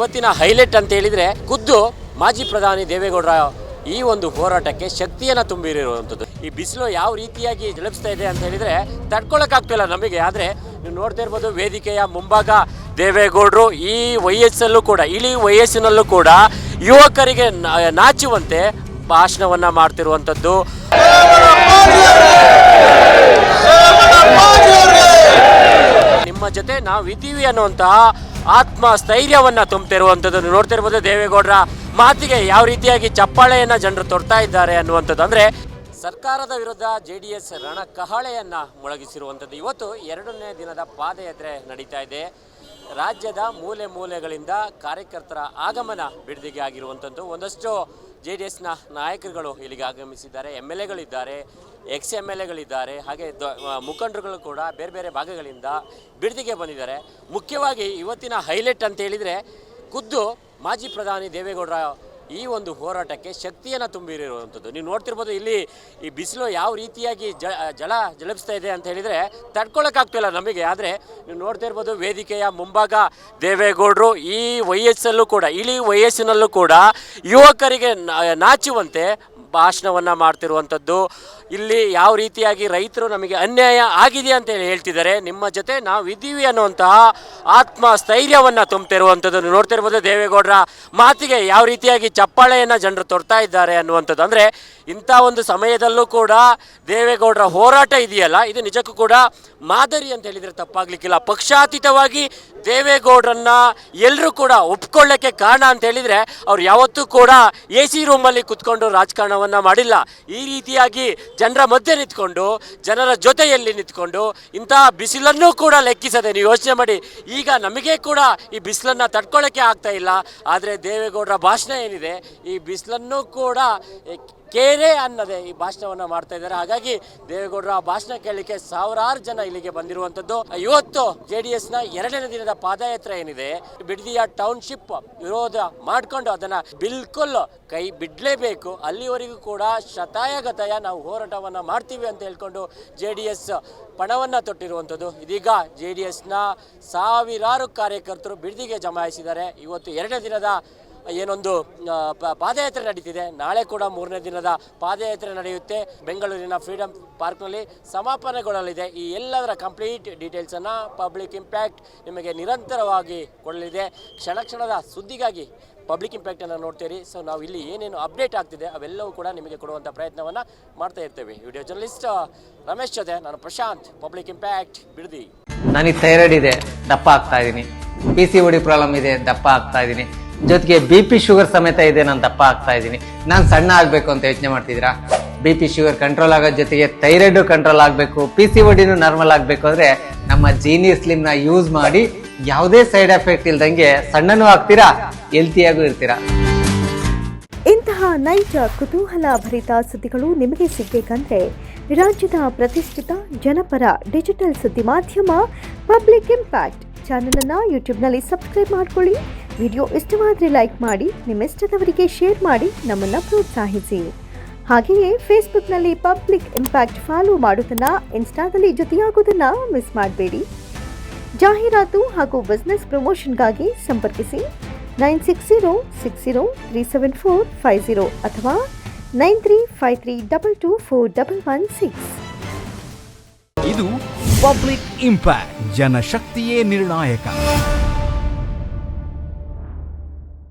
ಇವತ್ತಿನ ಹೈಲೈಟ್ ಅಂತ ಹೇಳಿದ್ರೆ ಖುದ್ದು ಮಾಜಿ ಪ್ರಧಾನಿ ದೇವೇಗೌಡರ ಈ ಒಂದು ಹೋರಾಟಕ್ಕೆ ಶಕ್ತಿಯನ್ನು ತುಂಬಿರುವಂಥದ್ದು. ಈ ಬಿಸಿಲು ಯಾವ ರೀತಿಯಾಗಿ ಜಲಪಿಸ್ತಾ ಇದೆ ಅಂತ ಹೇಳಿದ್ರೆ ತಡ್ಕೊಳಕ್ಕಾಗ್ತಿಲ್ಲ ನಮಗೆ. ಆದರೆ ನೀವು ನೋಡ್ತಾ ಇರ್ಬೋದು ವೇದಿಕೆಯ ಮುಂಭಾಗ ದೇವೇಗೌಡರು ಈ ವಯಸ್ಸಲ್ಲೂ ಕೂಡ ಇಳಿ ವಯಸ್ಸಿನಲ್ಲೂ ಕೂಡ ಯುವಕರಿಗೆ ನಾಚುವಂತೆ ಭಾಷಣವನ್ನ ಮಾಡ್ತಿರುವಂಥದ್ದು. ನಿಮ್ಮ ಜೊತೆ ನಾವು ಇದ್ದೀವಿ ಅನ್ನುವಂತಹ ಆತ್ಮಸ್ಥೈರ್ಯವನ್ನ ತುಂಬ್ತಿರುವಂಥದ್ದು ನೋಡ್ತಾ ಇರ್ಬೋದು. ದೇವೇಗೌಡರ ಮಾತಿಗೆ ಯಾವ ರೀತಿಯಾಗಿ ಚಪ್ಪಾಳೆಯನ್ನ ಜನರು ತೊಡ್ತಾ ಇದ್ದಾರೆ ಅನ್ನುವಂಥದ್ದು. ಅಂದ್ರೆ ಸರ್ಕಾರದ ವಿರುದ್ಧ JDS ರಣಕಹಳೆಯನ್ನ ಮೊಳಗಿಸಿರುವಂಥದ್ದು. ಇವತ್ತು 2ನೇ ದಿನದ ಪಾದಯಾತ್ರೆ ನಡೀತಾ ಇದೆ. ರಾಜ್ಯದ ಮೂಲೆ ಮೂಲೆಗಳಿಂದ ಕಾರ್ಯಕರ್ತರ ಆಗಮನ ಬಿಡದಿಗೆ ಆಗಿರುವಂಥದ್ದು. ಒಂದಷ್ಟು JDSನ ನಾಯಕರುಗಳು ಇಲ್ಲಿಗೆ ಆಗಮಿಸಿದ್ದಾರೆ. MLAಗಳಿದ್ದಾರೆ, ex-MLAಗಳಿದ್ದಾರೆ, ಹಾಗೆ ಮುಖಂಡರುಗಳು ಕೂಡ ಬೇರೆ ಬೇರೆ ಭಾಗಗಳಿಂದ ಬಿಡದಿಗೆ ಬಂದಿದ್ದಾರೆ. ಮುಖ್ಯವಾಗಿ ಇವತ್ತಿನ ಹೈಲೈಟ್ ಅಂತ ಹೇಳಿದರೆ ಖುದ್ದು ಮಾಜಿ ಪ್ರಧಾನಿ ದೇವೇಗೌಡರ ಈ ಒಂದು ಹೋರಾಟಕ್ಕೆ ಶಕ್ತಿಯನ್ನು ತುಂಬಿರುವಂಥದ್ದು. ನೀವು ನೋಡ್ತಿರ್ಬೋದು ಇಲ್ಲಿ ಈ ಬಿಸಿಲು ಯಾವ ರೀತಿಯಾಗಿ ಜಲಪಿಸ್ತಾ ಇದೆ ಅಂತ ಹೇಳಿದರೆ ತಡ್ಕೊಳಕ್ಕಾಗ್ತಿಲ್ಲ ನಮಗೆ. ಆದರೆ ನೀವು ನೋಡ್ತಾ ಇರ್ಬೋದು ವೇದಿಕೆಯ ಮುಂಭಾಗ ದೇವೇಗೌಡರು ಈ ವಯಸ್ಸಲ್ಲೂ ಕೂಡ ಇಳಿ ವಯಸ್ಸಿನಲ್ಲೂ ಕೂಡ ಯುವಕರಿಗೆ ನಾಚುವಂತೆ ಭಾಷಣವನ್ನು ಮಾಡ್ತಿರುವಂಥದ್ದು. ಇಲ್ಲಿ ಯಾವ ರೀತಿಯಾಗಿ ರೈತರು ನಮಗೆ ಅನ್ಯಾಯ ಆಗಿದೆ ಅಂತ ಹೇಳ್ತಿದ್ದಾರೆ. ನಿಮ್ಮ ಜೊತೆ ನಾವು ಇದ್ದೀವಿ ಅನ್ನುವಂತಹ ಆತ್ಮಸ್ಥೈರ್ಯವನ್ನು ತುಂಬ್ತಿರುವಂಥದ್ದು. ನೋಡ್ತಾ ಇರ್ಬೋದು ದೇವೇಗೌಡರ ಮಾತಿಗೆ ಯಾವ ರೀತಿಯಾಗಿ ಚಪ್ಪಾಳೆಯನ್ನು ಜನರು ತೊಡ್ತಾ ಇದ್ದಾರೆ ಅನ್ನುವಂಥದ್ದು. ಅಂದರೆ ಇಂಥ ಒಂದು ಸಮಯದಲ್ಲೂ ಕೂಡ ದೇವೇಗೌಡರ ಹೋರಾಟ ಇದೆಯಲ್ಲ, ಇದು ನಿಜಕ್ಕೂ ಕೂಡ ಮಾದರಿ ಅಂತ ಹೇಳಿದರೆ ತಪ್ಪಾಗಲಿಕ್ಕಿಲ್ಲ. ಪಕ್ಷಾತೀತವಾಗಿ ದೇವೇಗೌಡರನ್ನ ಎಲ್ಲರೂ ಕೂಡ ಒಪ್ಕೊಳ್ಳೋಕ್ಕೆ ಕಾರಣ ಅಂತ ಹೇಳಿದರೆ ಅವ್ರು ಯಾವತ್ತೂ ಕೂಡ AC ರೂಮಲ್ಲಿ ಕುತ್ಕೊಂಡು ರಾಜಕಾರಣವನ್ನು ಮಾಡಿಲ್ಲ. ಈ ರೀತಿಯಾಗಿ ಜನರ ಮಧ್ಯೆ ನಿಂತ್ಕೊಂಡು ಜನರ ಜೊತೆಯಲ್ಲಿ ನಿಂತ್ಕೊಂಡು ಇಂತಹ ಬಿಸಿಲನ್ನು ಕೂಡ ಲೆಕ್ಕಿಸದೆ ನೀವು ಯೋಚನೆ ಮಾಡಿ. ಈಗ ನಮಗೆ ಕೂಡ ಈ ಬಿಸಿಲನ್ನು ತಡ್ಕೊಳ್ಳೋಕ್ಕೆ ಆಗ್ತಾ ಇಲ್ಲ. ಆದರೆ ದೇವೇಗೌಡರ ಭಾಷಣ ಏನಿದೆ ಈ ಬಿಸಿಲನ್ನು ಕೂಡ ಕೇರೆ ಅನ್ನದೆ ಈ ಭಾಷಣವನ್ನು ಮಾಡ್ತಾ ಇದ್ದಾರೆ. ಹಾಗಾಗಿ ದೇವೇಗೌಡರ ಭಾಷಣ ಕೇಳಲಿಕ್ಕೆ ಸಾವಿರಾರು ಜನ ಇಲ್ಲಿಗೆ ಬಂದಿರುವಂಥದ್ದು. ಇವತ್ತು JDSನ 2ನೇ ದಿನದ ಪಾದಯಾತ್ರೆ ಏನಿದೆ ಬಿಡದಿಯ ಟೌನ್ಶಿಪ್ ವಿರೋಧ ಮಾಡಿಕೊಂಡು ಅದನ್ನು ಬಿಲ್ಕುಲ್ ಕೈ ಬಿಡಲೇಬೇಕು. ಅಲ್ಲಿವರೆಗೂ ಕೂಡ ಶತಾಯಗತಾಯ ನಾವು ಹೋರಾಟವನ್ನು ಮಾಡ್ತೀವಿ ಅಂತ ಹೇಳ್ಕೊಂಡು JDS ಪಣವನ್ನು ತೊಟ್ಟಿರುವಂಥದ್ದು. ಇದೀಗ JDSನ ಸಾವಿರಾರು ಕಾರ್ಯಕರ್ತರು ಬಿಡದಿಗೆ ಜಮಾಯಿಸಿದ್ದಾರೆ. ಇವತ್ತು 2ನೇ ದಿನದ ಏನೊಂದು ಪಾದಯಾತ್ರೆ ನಡೀತಿದೆ. ನಾಳೆ ಕೂಡ 3ನೇ ದಿನದ ಪಾದಯಾತ್ರೆ ನಡೆಯುತ್ತೆ. ಬೆಂಗಳೂರಿನ ಫ್ರೀಡಮ್ ಪಾರ್ಕ್ನಲ್ಲಿ ಸಮಾಪನೆಗೊಳ್ಳಲಿದೆ. ಈ ಎಲ್ಲದರ ಕಂಪ್ಲೀಟ್ ಡೀಟೇಲ್ಸನ್ನು ಪಬ್ಲಿಕ್ ಇಂಪ್ಯಾಕ್ಟ್ ನಿಮಗೆ ನಿರಂತರವಾಗಿ ಕೊಡಲಿದೆ. ಕ್ಷಣ ಕ್ಷಣದ ಸುದ್ದಿಗಾಗಿ ಪಬ್ಲಿಕ್ ಇಂಪ್ಯಾಕ್ಟನ್ನು ನೋಡ್ತೀರಿ. ಸೊ ನಾವು ಇಲ್ಲಿ ಏನೇನು ಅಪ್ಡೇಟ್ ಆಗ್ತಿದೆ ಅವೆಲ್ಲವೂ ಕೂಡ ನಿಮಗೆ ಕೊಡುವಂಥ ಪ್ರಯತ್ನವನ್ನು ಮಾಡ್ತಾ ಇರ್ತೇವೆ. ವಿಡಿಯೋ ಜರ್ನಲಿಸ್ಟ್ ರಮೇಶ್ ಜೊತೆ ನಾನು ಪ್ರಶಾಂತ್, ಪಬ್ಲಿಕ್ ಇಂಪ್ಯಾಕ್ಟ್ ಬಿಡದಿ. ನನಗೆ ಥೈರಾಯ್ಡ್ ಇದೆ, ದಪ್ಪ ಆಗ್ತಾ ಇದ್ದೀನಿ. PCOD ಪ್ರಾಬ್ಲಮ್ ಇದೆ, ದಪ್ಪ ಆಗ್ತಾ ಇದ್ದೀನಿ. ಜೊತೆಗೆ BP ಶುಗರ್ ಸಮೇತ ಇದೆ, ನಾನು ದಪ್ಪ ಆಗ್ತಾ ಇದ್ದೀನಿ. ನಾನು ಸಣ್ಣ ಆಗ್ಬೇಕು ಅಂತ ಯೋಚನೆ ಮಾಡ್ತಿದ್ದೀರಾ? BP ಶುಗರ್ ಕಂಟ್ರೋಲ್ ಆಗೋ ಜೊತೆಗೆ ಥೈರಾಯ್ಡ್ ಕಂಟ್ರೋಲ್ ಆಗಬೇಕು, PCODನೂ ನಾರ್ಮಲ್ ಆಗಬೇಕು ಅಂದ್ರೆ ನಮ್ಮ ಜೀನಿ ಸ್ಲಿಮ್ ನ ಯೂಸ್ ಮಾಡಿ ಯಾವುದೇ ಸೈಡ್ ಎಫೆಕ್ಟ್ ಇಲ್ದಂಗೆ ಸಣ್ಣನೂ ಆಗ್ತೀರಾ, ಹೆಲ್ತಿಯಾಗೂ ಇರ್ತೀರಾ. ಇಂತಹ ನೈಜ ಕುತೂಹಲ ಭರಿತ ಸುದ್ದಿಗಳು ನಿಮಗೆ ಸಿಗಬೇಕಂದ್ರೆ ರಾಜ್ಯದ ಪ್ರತಿಷ್ಠಿತ ಜನಪರ ಡಿಜಿಟಲ್ ಸುದ್ದಿ ಮಾಧ್ಯಮ ಪಬ್ಲಿಕ್ ಇಂಪ್ಯಾಕ್ಟ್ ಚಾನೆಲ್ ಅನ್ನು ಯೂಟ್ಯೂಬ್ನಲ್ಲಿ ಸಬ್ಸ್ಕ್ರೈಬ್ ಮಾಡ್ಕೊಳ್ಳಿ. ವಿಡಿಯೋ ಇಷ್ಟವಾದರೆ ಲೈಕ್ ಮಾಡಿ, ನಿಮ್ಮ ಇಷ್ಟದವರಿಗೆ ಶೇರ್ ಮಾಡಿ ನಮ್ಮನ್ನು ಪ್ರೋತ್ಸಾಹಿಸಿ. ಹಾಗೆಯೇ ಫೇಸ್ಬುಕ್ನಲ್ಲಿ ಪಬ್ಲಿಕ್ ಇಂಪ್ಯಾಕ್ಟ್ ಫಾಲೋ ಮಾಡೋದನ್ನ, ಇನ್ಸ್ಟಾದಲ್ಲಿ ಜೊತೆಯಾಗೋದನ್ನ ಮಿಸ್ ಮಾಡಬೇಡಿ. ಜಾಹೀರಾತು ಹಾಗೂ ಬಿಸ್ನೆಸ್ ಪ್ರಮೋಷನ್ಗಾಗಿ ಸಂಪರ್ಕಿಸಿ 9606037450 ಅಥವಾ 9353224116. ಇದು ಪಬ್ಲಿಕ್ ಇಂಪ್ಯಾಕ್ಟ್, ಜನಶಕ್ತಿಯೇ ನಿರ್ಣಾಯಕ.